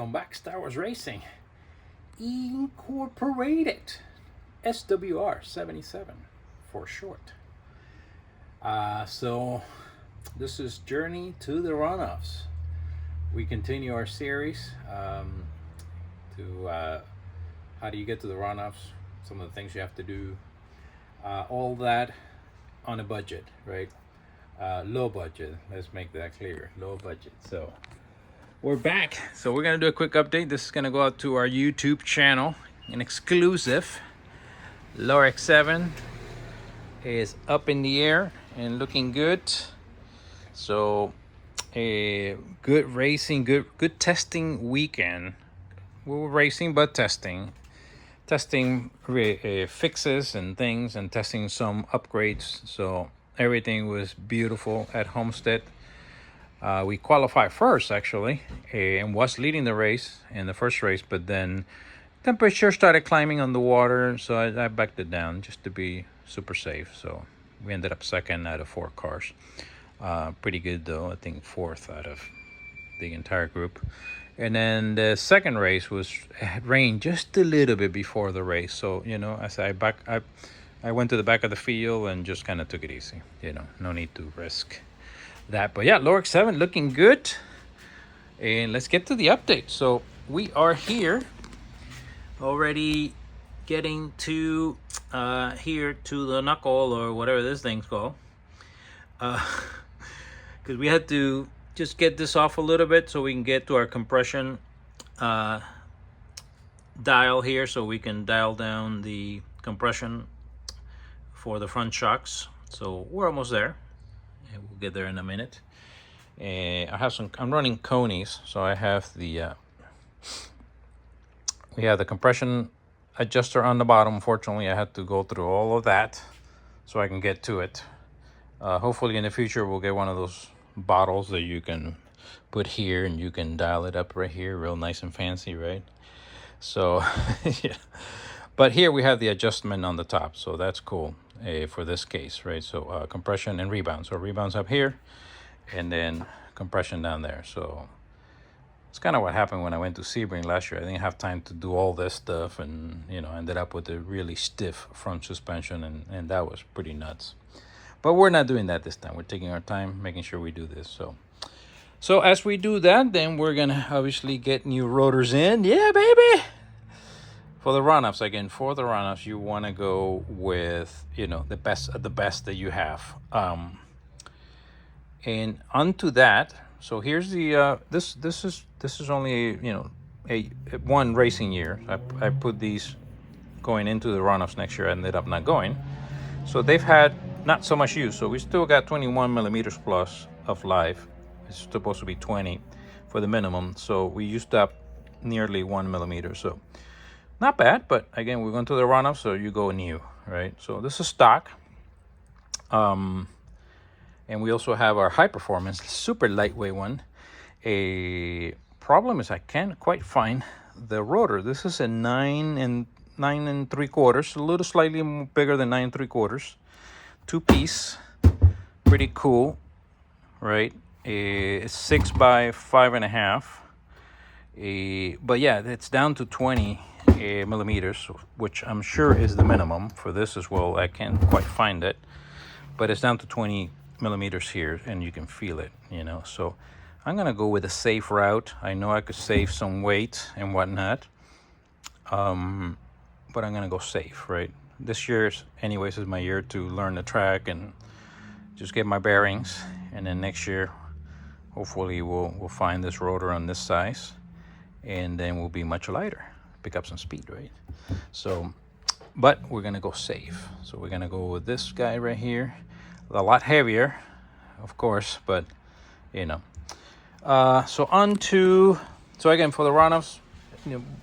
Welcome back, Star Wars Racing Incorporated, SWR 77 for short. So this is Journey to the Runoffs. We continue our series to how do you get to the runoffs, some of the things you have to do, all that on a budget, right? Low budget, let's make that clear, low budget. So we're back. So we're gonna do a quick update. This is gonna go out to our YouTube channel, an exclusive. Lorex 7 is up in the air and looking good. So a good racing, good testing weekend. We were racing but testing fixes and things, and testing some upgrades. So everything was beautiful at Homestead. We qualified first actually, and was leading the race in the first race, but then temperature started climbing on the water, so I backed it down just to be super safe. So we ended up second out of 4 cars. Pretty good though, I think 4th out of the entire group. And then the second race it had rained just a little bit before the race, so as I went to the back of the field and just kind of took it easy. No need to risk that. But yeah, Lorex 7 looking good. And let's get to the update. So we are here already, getting to here to the knuckle, or whatever this thing's called, because we had to just get this off a little bit so we can get to our compression dial here, so we can dial down the compression for the front shocks. So we're almost there, and we'll get there in a minute. I'm running conies, so I have the we have the compression adjuster on the bottom. Unfortunately, I had to go through all of that so I can get to it. Hopefully in the future we'll get one of those bottles that you can put here and you can dial it up right here, real nice and fancy, right? So yeah, but here we have the adjustment on the top, so that's cool for this case, right? So compression and rebound. So rebounds up here, and then compression down there. So it's kind of what happened when I went to Sebring last year. I didn't have time to do all this stuff, and ended up with a really stiff front suspension, and that was pretty nuts. But we're not doing that this time. We're taking our time, making sure we do this. So as we do that, then we're gonna obviously get new rotors in. Yeah, baby. For the runoffs, again, for the runoffs, you want to go with the best of the best that you have. And onto that, so here's the this is only a one racing year. I put these going into the runoffs next year. I ended up not going, so they've had not so much use. So we still got 21 millimeters plus of life. It's supposed to be 20 for the minimum, so we used up nearly 1 millimeter. So not bad, but again, we're going to the runoff, so you go new, right? So this is stock. And we also have our high performance, super lightweight one. A problem is I can't quite find the rotor. This is a 9 3/4, a little slightly bigger than 9 3/4, 2-piece, pretty cool, right? It's 6 by 5.5. But yeah, it's down to 20 millimeters, which I'm sure is the minimum for this as well. I can't quite find it, but it's down to 20 millimeters here, and you can feel it, so I'm gonna go with a safe route. I know I could save some weight and whatnot, but I'm gonna go safe, right? This year's anyways is my year to learn the track and just get my bearings, and then next year hopefully we'll find this rotor on this size, and then we'll be much lighter, pick up some speed, right? So but we're gonna go safe, so we're gonna go with this guy right here. A lot heavier, of course, but so again, for the runoffs,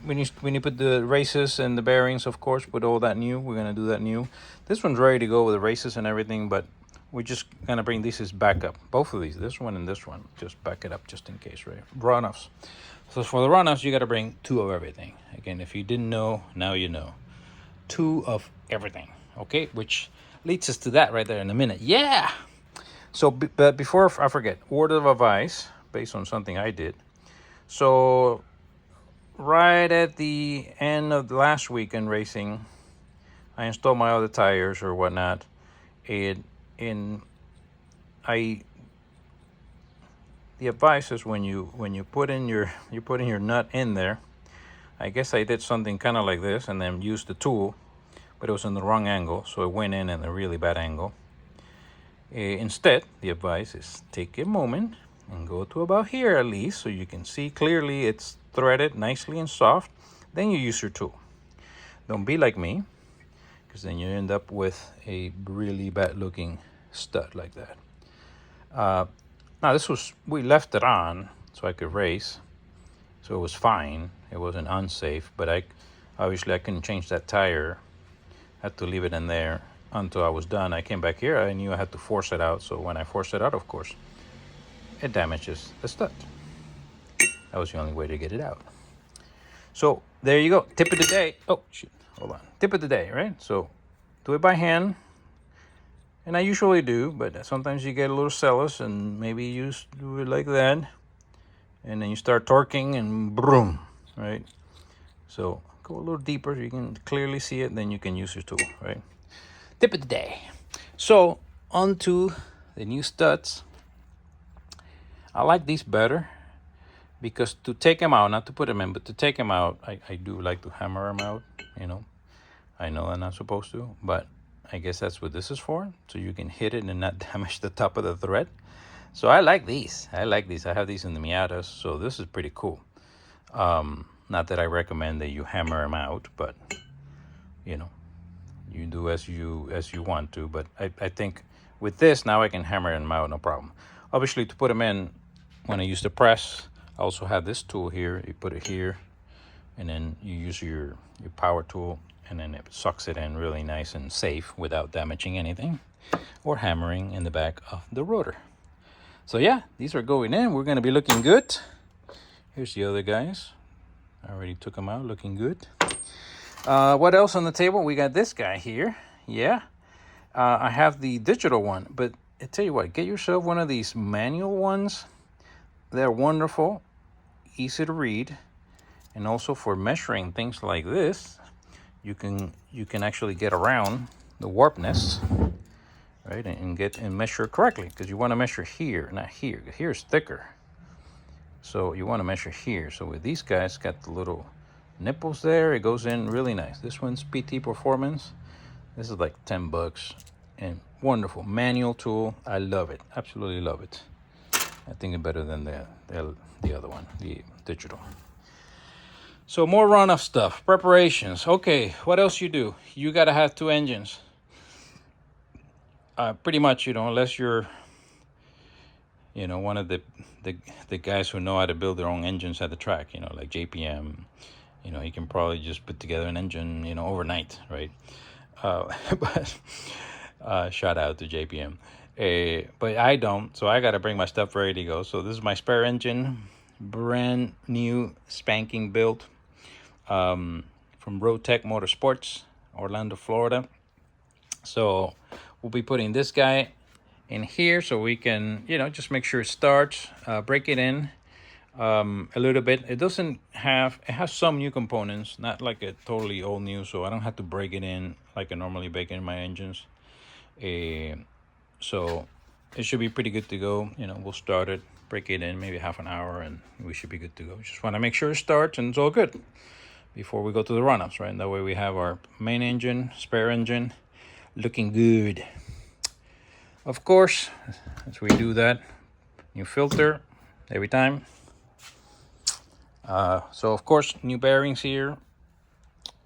when you put the races and the bearings, of course, put all that new. We're gonna do that new. This one's ready to go with the races and everything, but we're just gonna bring these as backup. Both of these, this one and this one, just back it up just in case, right? Runoffs. So for the runoffs, you gotta bring 2 of everything. Again, if you didn't know, now you know. 2 of everything, okay? Which leads us to that right there in a minute. Yeah. So, but before I forget, word of advice based on something I did. So right at the end of the last weekend racing, I installed my other tires or whatnot. The advice is when you put in your nut in there. I guess I did something kind of like this and then used the tool, but it was in the wrong angle, so it went in a really bad angle. Instead, the advice is take a moment and go to about here at least so you can see clearly it's threaded nicely and soft. Then you use your tool. Don't be like me, because then you end up with a really bad looking stud like that. Now we left it on so I could race, so it was fine. It wasn't unsafe, but obviously I couldn't change that tire. I had to leave it in there until I was done. I came back here, I knew I had to force it out, so when I forced it out, of course, it damages the stud. That was the only way to get it out. So there you go, tip of the day. Oh shoot, hold on. Tip of the day, right? So do it by hand, and I usually do, but sometimes you get a little zealous and maybe you do it like that, and then you start torquing and boom, right? So go a little deeper so you can clearly see it, then you can use your tool, right? Tip of the day. So onto the new studs. I like these better because to take them out, not to put them in, but to take them out, I do like to hammer them out, I know I'm not supposed to, but I guess that's what this is for, so you can hit it and not damage the top of the thread. So I like these. I have these in the Miatas, so this is pretty cool. Not that I recommend that you hammer them out, but you do as you want to. But I think with this now I can hammer them out, no problem. Obviously, to put them in, when I use the press, I also have this tool here. You put it here, and then you use your power tool, and then it sucks it in really nice and safe without damaging anything or hammering in the back of the rotor. So yeah, these are going in. We're going to be looking good. Here's the other guys. I already took them out, looking good. What else on the table? We got this guy here. Yeah, I have the digital one, but I tell you what, get yourself one of these manual ones. They're wonderful, easy to read, and also for measuring things like this, you can actually get around the warpness, right, and measure correctly, because you want to measure here, not here. Here's thicker, so you want to measure here. So with these guys, got the little nipples there. It goes in really nice. This one's PT Performance. This is like $10, and wonderful manual tool. I love it, absolutely love it. I think it's better than the other one, the digital. So more runoff stuff, preparations. Okay, what else you do? You gotta have two engines. Pretty much, unless you're, one of the guys who know how to build their own engines at the track, like JPM. You can probably just put together an engine, overnight, right? But shout out to JPM. But I don't, so I got to bring my stuff ready to go. So this is my spare engine, brand new spanking built from Road Tech Motorsports, Orlando, Florida. So we'll be putting this guy in here so we can, just make sure it starts, break it in a little bit. It has some new components, not like a totally old new, so I don't have to break it in like I normally break in my engines. So it should be pretty good to go. We'll start it, break it in maybe half an hour, and we should be good to go. Just want to make sure it starts and it's all good before we go to the runoffs, right? And that way we have our main engine, spare engine, looking good. Of course, as we do that, new filter every time. So of course, new bearings here.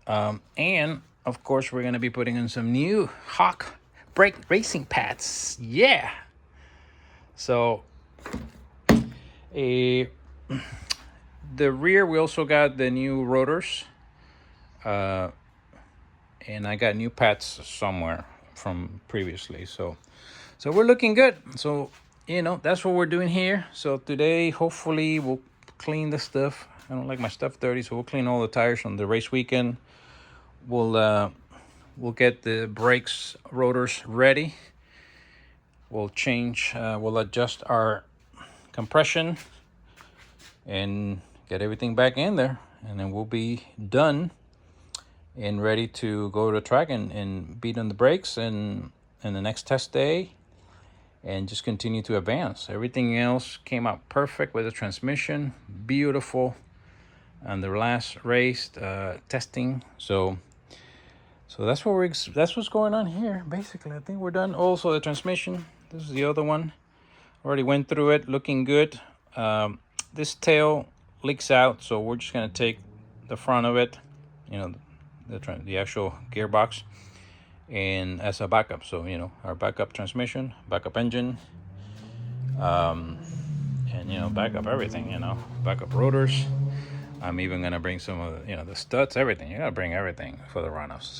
And of course, we're going to be putting in some new Hawk brake racing pads. Yeah. So the rear, we also got the new rotors. And I got new pads somewhere from previously. So we're looking good. So, that's what we're doing here. So today, hopefully, we'll clean the stuff. I don't like my stuff dirty, so we'll clean all the tires on the race weekend. We'll get the brakes, rotors ready. We'll we'll adjust our compression and get everything back in there and then we'll be done and ready to go to the track and beat on the brakes and the next test day and just continue to advance. Everything else came out perfect with the transmission, beautiful on the last race testing. So that's what's going on here. Basically, I think we're done. Also, the transmission. This is the other one. Already went through it, looking good. This tail leaks out, so we're just gonna take the front of it, you know, the actual gearbox, and as a backup. So our backup transmission, backup engine, and backup everything. Backup rotors. I'm even gonna bring some of the studs, everything. You gotta bring everything for the runoffs.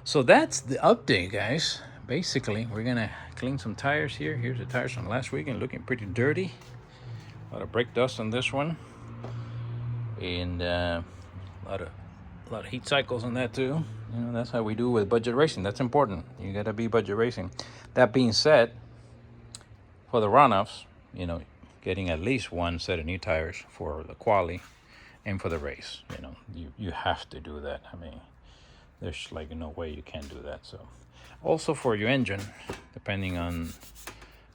So that's the update, guys. Basically, we're gonna clean some tires here. Here's the tires from last weekend, looking pretty dirty. A lot of brake dust on this one, and a lot of heat cycles on that too. That's how we do with budget racing. That's important. You gotta be budget racing. That being said, for the runoffs, getting at least one set of new tires for the quali and for the race. You have to do that. I mean, there's like no way you can't do that. So also for your engine, depending on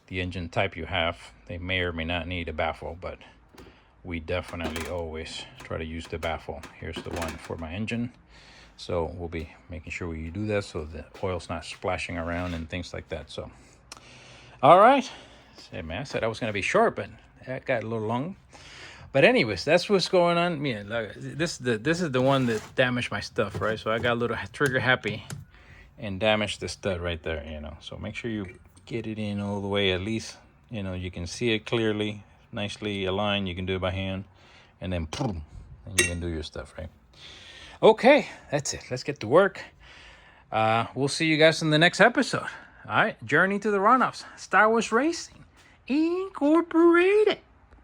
the engine type you have, they may or may not need a baffle, but we definitely always try to use the baffle. Here's the one for my engine. So we'll be making sure we do that so the oil's not splashing around and things like that. So, all right. Hey, man, I said I was going to be short, but that got a little long. But anyways, that's what's going on. This is the one that damaged my stuff, right? So I got a little trigger happy and damaged the stud right there, So make sure you get it in all the way, at least, you can see it clearly, nicely aligned. You can do it by hand, and then boom, and you can do your stuff, right? Okay, that's it. Let's get to work. We'll see you guys in the next episode. All right, Journey to the Runoffs, Star Wars Racing Incorporated.